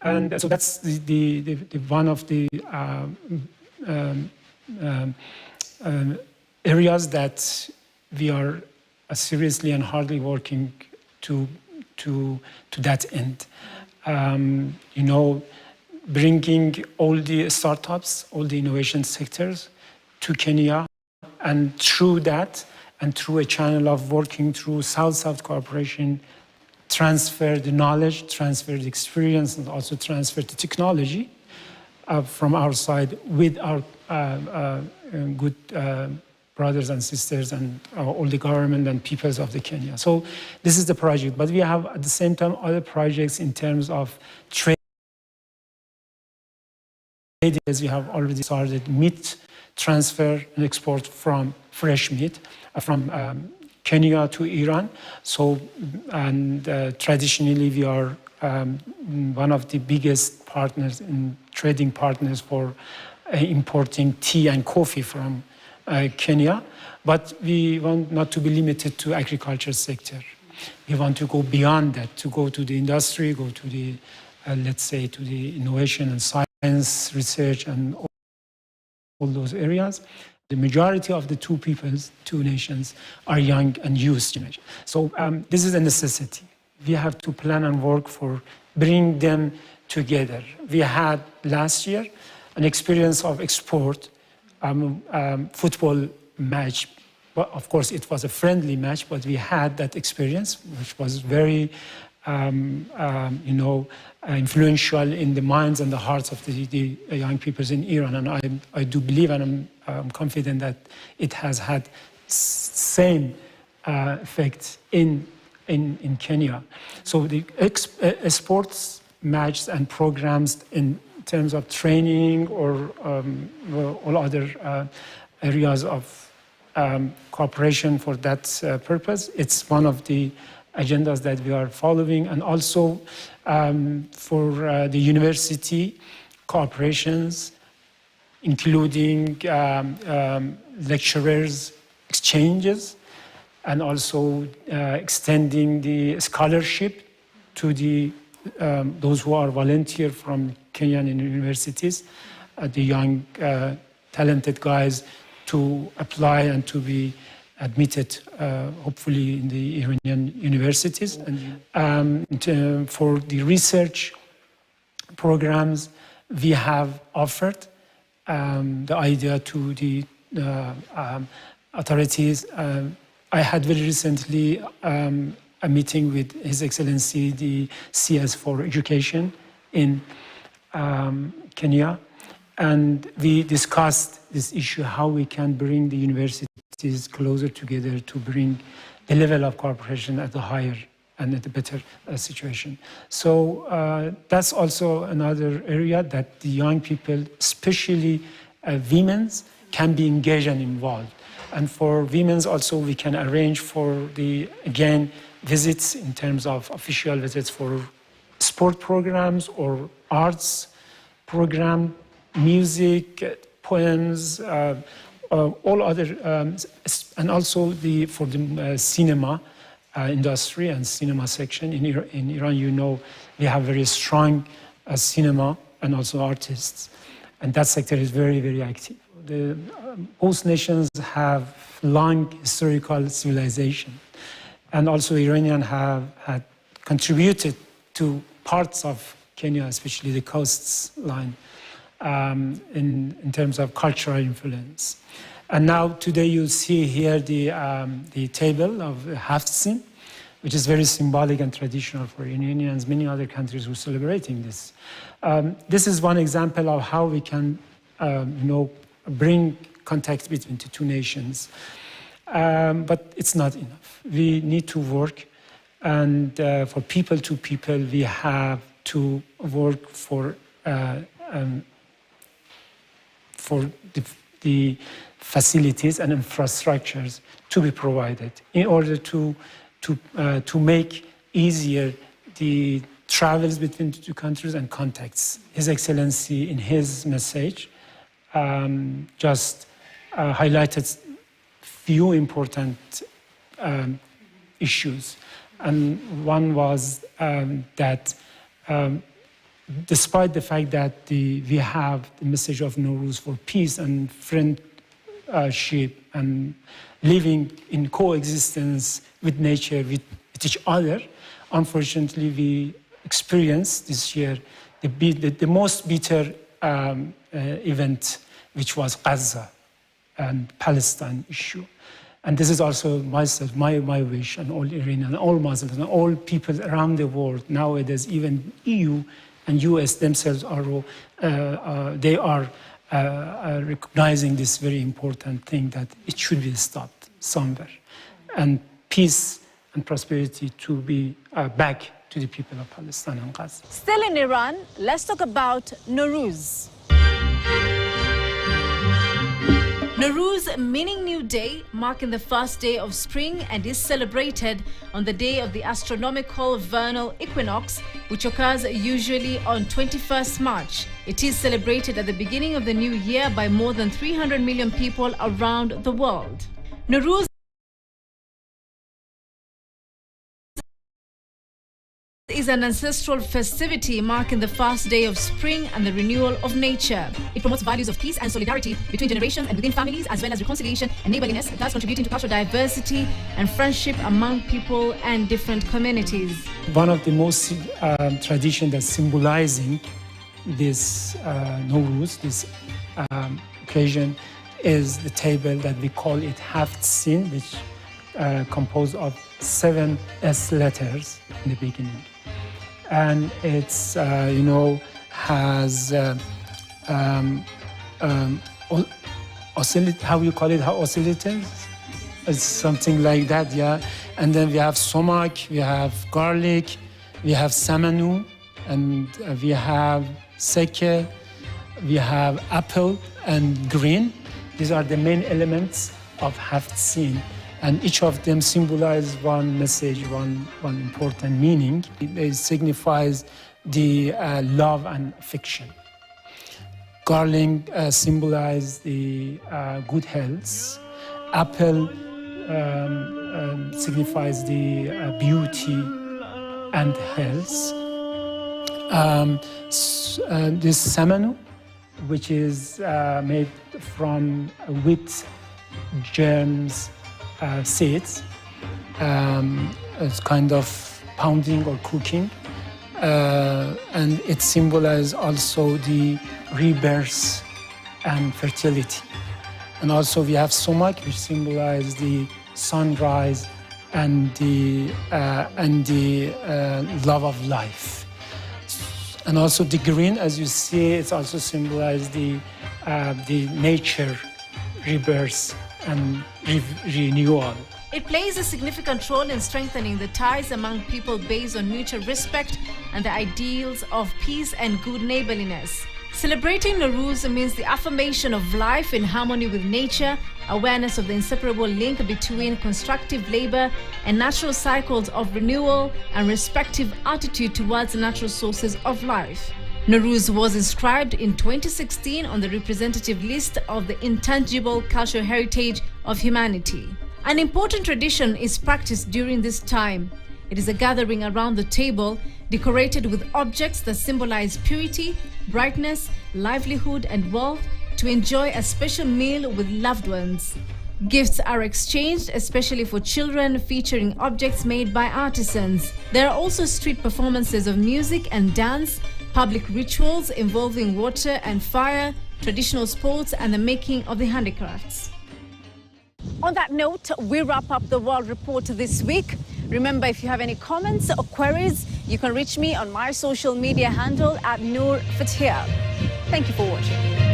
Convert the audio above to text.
And so that's the one of the areas that we are seriously and hardly working to that end. You know, bringing all the startups, all the innovation sectors to Kenya, and through that, and through a channel of working through South-South cooperation, transfer the knowledge, transfer the experience, and also transfer the technology from our side with our good brothers and sisters and all the government and peoples of the Kenya. So this is the project, but we have at the same time other projects in terms of trade. As we have already started meat transfer and export from fresh meat from Kenya to Iran. So, and traditionally we are one of the biggest partners in trading partners for importing tea and coffee from Kenya, but we want not to be limited to agriculture sector. We want to go beyond that, to go to the industry, go to the, let's say, to the innovation and science, research, and all those areas. The majority of the two peoples, two nations, are young and youth generation. So this is a necessity. We have to plan and work for bring them together. We had last year an experience of export football match. But of course, it was a friendly match, but we had that experience, which was very, you know, influential in the minds and the hearts of the young people in Iran. And I do believe, and I'm confident that it has had same effect in Kenya. So the sports matches and programs in terms of training or all other areas of cooperation for that purpose, it's one of the agendas that we are following, and also for the university cooperations, including lecturers exchanges, and also extending the scholarship to the those who are volunteer from Kenyan universities, the young talented guys to apply and to be admitted, hopefully in the Iranian universities. And for the research programs, we have offered the idea to the authorities. I had very recently a meeting with His Excellency, the CS for Education in Kenya, and we discussed this issue, how we can bring the universities closer together to bring the level of cooperation at a higher and at a better situation. So that's also another area that the young people, especially women, can be engaged and involved. And for women also, we can arrange for the, again, visits in terms of official visits for sport programs or arts program, music, poems, all other, and also for the cinema industry and cinema section. In Iran, you know, we have very strong cinema and also artists, and that sector is very, very active. Both nations have long historical civilization, and also Iranians have had contributed to parts of Kenya, especially the coastline, in terms of cultural influence. And now today you see here the table of Haftzin, which is very symbolic and traditional for Iranians. Many other countries were celebrating this. This is one example of how we can, you know, bring contact between the two nations. But it's not enough. We need to work, and for people to people, we have to work for the facilities and infrastructures to be provided in order to make easier the travels between the two countries and contacts. His Excellency, in his message, just highlighted few important issues. And one was that despite the fact that we have the message of Nowruz for peace and friendship and living in coexistence with nature, with each other, unfortunately, we experienced this year the most bitter event, which was Gaza and Palestine issue. And this is also my wish, and all Iranian, all Muslims, and all people around the world nowadays, even EU and US themselves they are recognizing this very important thing, that it should be stopped somewhere, and peace and prosperity to be back to the people of Palestine and Gaza. Still in Iran, let's talk about Nowruz. Nowruz, meaning new day, marking the first day of spring, and is celebrated on the day of the astronomical vernal equinox, which occurs usually on 21st March. It is celebrated at the beginning of the new year by more than 300 million people around the world. Nowruz is an ancestral festivity marking the first day of spring and the renewal of nature. It promotes values of peace and solidarity between generations and within families, as well as reconciliation and neighborliness, thus contributing to cultural diversity and friendship among people and different communities. One of the most traditions that's symbolizing this Nowruz, this occasion, is the table that we call it Haft Sin, which composed of 7 S letters in the beginning. And it's, has how you call it, oscillators? It's something like that, yeah. And then we have sumac, we have garlic, we have samanu, and we have seke, we have apple and green. These are the main elements of Haft Sin. And each of them symbolizes one message, one important meaning. It signifies the love and affection. Garlic symbolizes the good health. Apple signifies the beauty and health. This samanu, which is made from wheat germs, seeds. It's kind of pounding or cooking. And it symbolizes also the rebirth and fertility. And also we have sumac, which symbolizes the sunrise and the love of life. And also the green, as you see, it also symbolizes the nature rebirth and renewal. It plays a significant role in strengthening the ties among people based on mutual respect and the ideals of peace and good neighborliness. Celebrating Nowruz means the affirmation of life in harmony with nature, awareness of the inseparable link between constructive labor and natural cycles of renewal, and respective attitude towards the natural sources of life. Nowruz was inscribed in 2016 on the representative list of the intangible cultural heritage of humanity. An important tradition is practiced during this time. It is a gathering around the table decorated with objects that symbolize purity, brightness, livelihood, and wealth, to enjoy a special meal with loved ones. Gifts are exchanged, especially for children, featuring objects made by artisans. There are also street performances of music and dance, public rituals involving water and fire, traditional sports, and the making of the handicrafts. On that note, we wrap up the World Report this week. Remember, if you have any comments or queries, you can reach me on my social media handle @NoorFatia. Thank you for watching.